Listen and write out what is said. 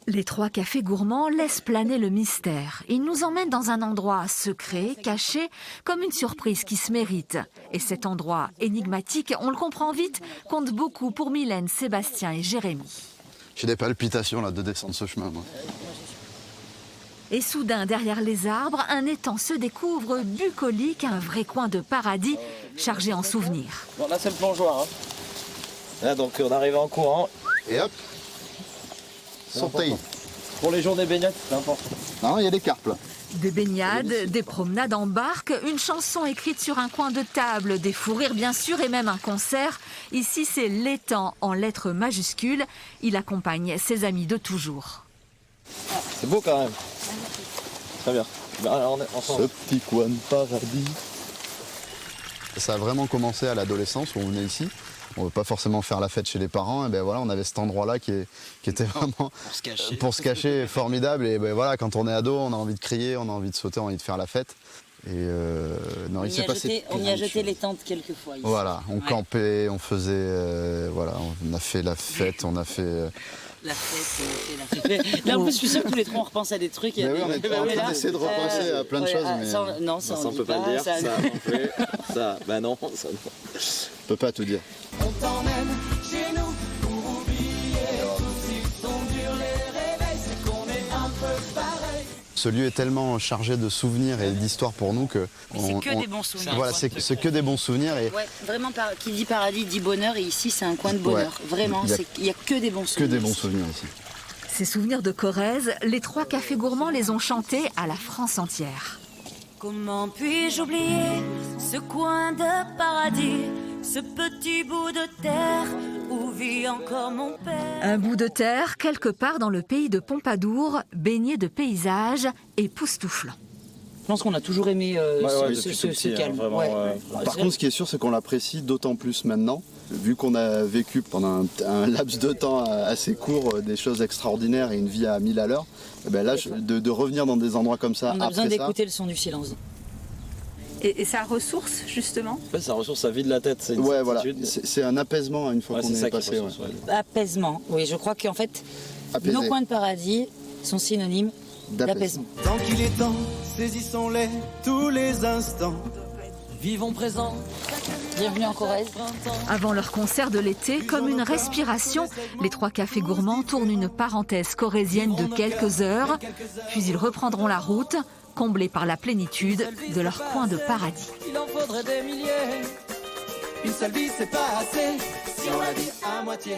Les trois cafés gourmands laissent planer le mystère. Ils nous emmènent dans un endroit secret, caché, comme une surprise qui se mérite. Et cet endroit énigmatique, on le comprend vite, compte beaucoup pour Mylène, Sébastien et Jérémy. J'ai des palpitations là de descendre ce chemin, moi. Et soudain, derrière les arbres, un étang se découvre bucolique, un vrai coin de paradis, chargé en souvenirs. Bon, là c'est le plongeoir. Hein. Là donc on arrive en courant. Et hop, sauter. Pour les jours des baignades, c'est important. Non, il y a des carpes là. Des baignades, des promenades en barque, une chanson écrite sur un coin de table, des fous rires bien sûr et même un concert. Ici c'est l'étang en lettres majuscules. Il accompagne ses amis de toujours. C'est beau quand même. Très bien. Alors, on est ensemble. Ce petit coin de paradis. Ça a vraiment commencé à l'adolescence où on venait ici. On ne veut pas forcément faire la fête chez les parents. Et ben voilà, on avait cet endroit-là qui était vraiment pour se cacher formidable. Et ben voilà, quand on est ado, on a envie de crier, on a envie de sauter, on a envie de faire la fête. Et non, on y a jeté les tentes quelques fois ici. Voilà, on campait, on faisait, voilà, on a fait la fête, on a fait. La fête. Là, en plus, je suis sûre que tous les trois on repense à des trucs. Mais oui, on est en train d'essayer de repenser à plein de choses. Mais... Ça, non, ça on peut pas le dire. Ça, on fait. Ça, bah non, ça non. Je peux pas tout dire. On t'emmène chez nous pour oublier tout si sont durs les réveils, c'est qu'on est un peu pareil. Ce lieu est tellement chargé de souvenirs et d'histoires pour nous que... C'est que des bons souvenirs. Voilà, c'est que des bons souvenirs. Et... Ouais, vraiment, qui dit paradis dit bonheur, et ici c'est un coin de bonheur. Ouais, vraiment, il n'y a que des bons souvenirs. Que des bons souvenirs ici. Ces souvenirs de Corrèze, les trois cafés gourmands les ont chantés à la France entière. Comment puis-je oublier ce coin de paradis, ce petit bout de terre où vit encore mon père? Un bout de terre, quelque part dans le pays de Pompadour, baigné de paysages époustouflants. Je pense qu'on a toujours aimé ce calme. Hein, vraiment, Par contre, ce qui est sûr, c'est qu'on l'apprécie d'autant plus maintenant, vu qu'on a vécu pendant un laps de temps assez court des choses extraordinaires et une vie à 1000 à l'heure. Ben là, de revenir dans des endroits comme ça, on a besoin d'écouter le son du silence. Et ça ressource, justement? En fait, ça ressource, ça vide la tête. Ouais, voilà. C'est un apaisement une fois qu'on est passé. Apaisement, oui. Je crois qu'en fait, nos coins de paradis sont synonymes d'apaisement. Tant qu'il est temps, saisissons-les tous les instants. Vivons présent. Bienvenue en Corrèze. Avant leur concert de l'été, comme une respiration, les trois cafés gourmands tournent une parenthèse corrézienne de quelques heures, puis ils reprendront la route, comblés par la plénitude de leur coin de paradis. Il en faudrait des milliers. Une seule vie, c'est pas assez si on la vit à moitié.